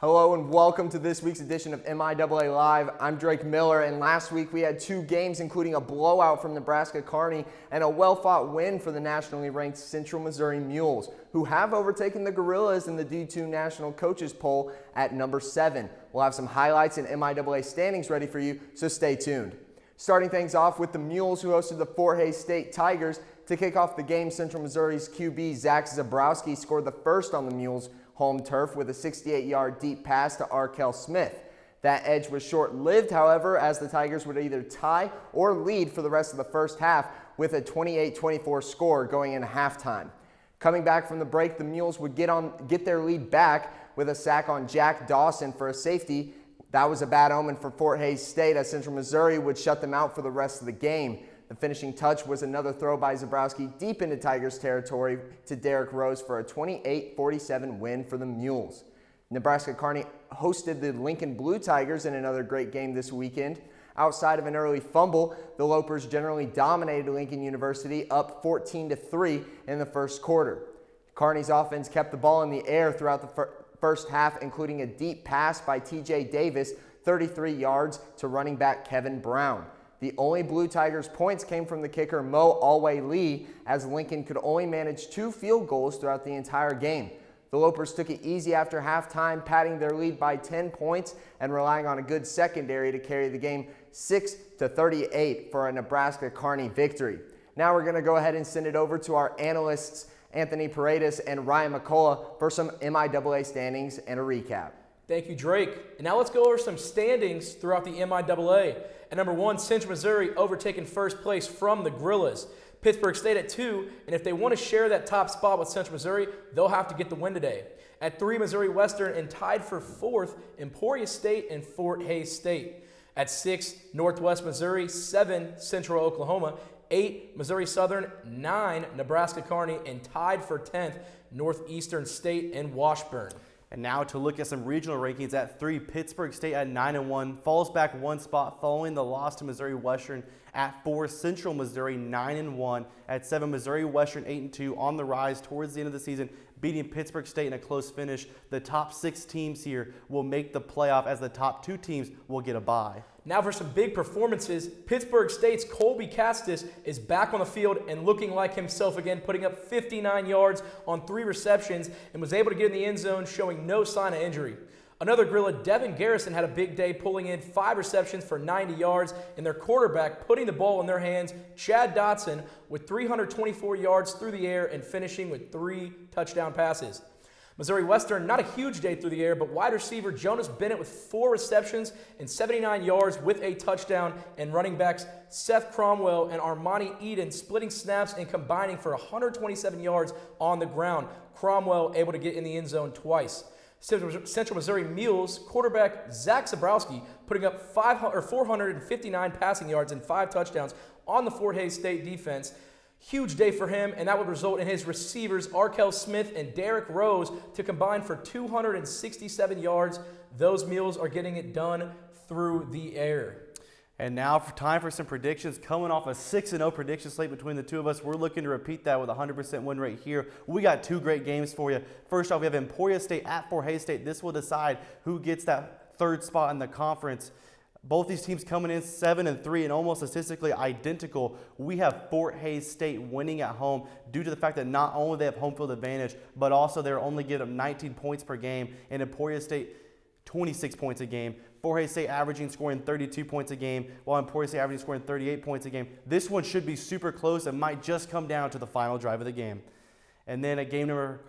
Hello and welcome to this week's edition of MIAA Live. I'm Drake Miller, and last week we had two games, including a blowout from Nebraska Kearney and a well-fought win for the nationally ranked Central Missouri Mules, who have overtaken the Gorillas in the D2 National Coaches Poll at number 7. We'll have some highlights and MIAA standings ready for you, so stay tuned. Starting things off with the Mules, who hosted the Fort Hays State Tigers. To kick off the game, Central Missouri's QB Zach Zabrowski scored the first on the Mules' home turf with a 68-yard deep pass to Arkell Smith. That edge was short-lived, however, as the Tigers would either tie or lead for the rest of the first half with a 28-24 score going into halftime. Coming back from the break, the Mules would get their lead back with a sack on Jack Dawson for a safety. That was a bad omen for Fort Hays State, as Central Missouri would shut them out for the rest of the game. The finishing touch was another throw by Zabrowski deep into Tigers territory to Derek Rose for a 28-47 win for the Mules. Nebraska Kearney hosted the Lincoln Blue Tigers in another great game this weekend. Outside of an early fumble, the Lopers generally dominated Lincoln University, up 14-3 in the first quarter. Kearney's offense kept the ball in the air throughout the first half, including a deep pass by T.J. Davis, 33 yards, to running back Kevin Brown. The only Blue Tigers points came from the kicker Mo Alway-Lee, as Lincoln could only manage 2 field goals throughout the entire game. The Lopers took it easy after halftime, padding their lead by 10 points and relying on a good secondary to carry the game 6-38 for a Nebraska Kearney victory. Now we're going to go ahead and send it over to our analysts, Anthony Paredes and Ryan McCullough, for some MIAA standings and a recap. Thank you, Drake. And now let's go over some standings throughout the MIAA. At number 1, Central Missouri overtaking first place from the Gorillas. Pittsburgh State at 2, and if they want to share that top spot with Central Missouri, they'll have to get the win today. At 3, Missouri Western, and tied for 4th, Emporia State and Fort Hays State. At 6, Northwest Missouri, 7, Central Oklahoma, 8, Missouri Southern, 9, Nebraska Kearney, and tied for 10th, Northeastern State and Washburn. And now to look at some regional rankings. At 3, Pittsburgh State at 9-1, falls back 1 spot following the loss to Missouri Western. At 4, Central Missouri 9-1. At 7, Missouri Western 8-2, on the rise towards the end of the season, beating Pittsburgh State in a close finish. The top 6 teams here will make the playoff, as the top 2 teams will get a bye. Now for some big performances. Pittsburgh State's Colby Castis is back on the field and looking like himself again, putting up 59 yards on 3 receptions and was able to get in the end zone, showing no sign of injury. Another Gorilla, Devin Garrison, had a big day, pulling in 5 receptions for 90 yards, and their quarterback putting the ball in their hands, Chad Dotson, with 324 yards through the air and finishing with 3 touchdown passes. Missouri Western, not a huge day through the air, but wide receiver Jonas Bennett with 4 receptions and 79 yards with a touchdown, and running backs Seth Cromwell and Armani Eden splitting snaps and combining for 127 yards on the ground. Cromwell able to get in the end zone twice. Central Missouri Mules quarterback Zach Zabrowski putting up 459 passing yards and 5 touchdowns on the Fort Hays State defense. Huge day for him, and that would result in his receivers Arkell Smith and Derek Rose to combine for 267 yards. Those Mules are getting it done through the air. And now for time for some predictions. Coming off a 6-0 prediction slate between the two of us, we're looking to repeat that with a 100% win rate here. We got 2 great games for you. First off, we have Emporia State at Fort Hays State. This will decide who gets that 3rd spot in the conference. Both these teams coming in 7-3 and almost statistically identical. We have Fort Hays State winning at home due to the fact that not only they have home field advantage, but also they're only giving up 19 points per game, and Emporia State 26 points a game. Fort Hays State scoring 32 points a game, while Emporia State scoring 38 points a game. This one should be super close and might just come down to the final drive of the game. And then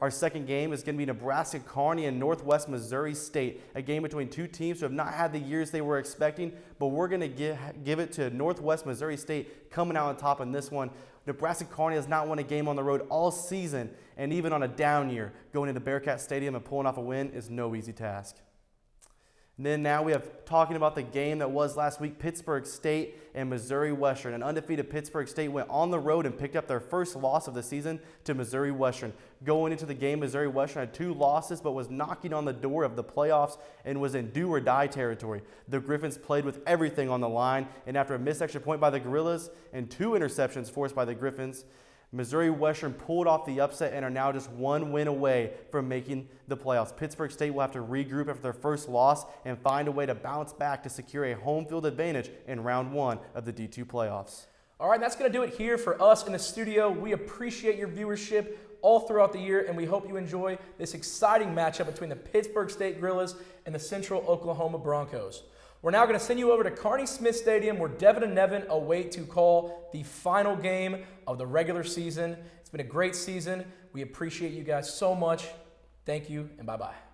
our second game is going to be Nebraska Kearney and Northwest Missouri State, a game between 2 teams who have not had the years they were expecting, but we're going to give it to Northwest Missouri State coming out on top in this one. Nebraska Kearney has not won a game on the road all season, and even on a down year, going into Bearcat Stadium and pulling off a win is no easy task. And then now we have talking about the game that was last week, Pittsburgh State and Missouri Western. An undefeated Pittsburgh State went on the road and picked up their first loss of the season to Missouri Western. Going into the game, Missouri Western had 2 losses, but was knocking on the door of the playoffs and was in do-or-die territory. The Griffins played with everything on the line, and after a missed extra point by the Gorillas and 2 interceptions forced by the Griffins, Missouri Western pulled off the upset and are now just one win away from making the playoffs. Pittsburg State will have to regroup after their first loss and find a way to bounce back to secure a home field advantage in round 1 of the D2 playoffs. All right, that's going to do it here for us in the studio. We appreciate your viewership all throughout the year, and we hope you enjoy this exciting matchup between the Pittsburg State Gorillas and the Central Oklahoma Broncos. We're now going to send you over to Kearney Smith Stadium, where Devin and Nevin await to call the final game of the regular season. It's been a great season. We appreciate you guys so much. Thank you, and bye-bye.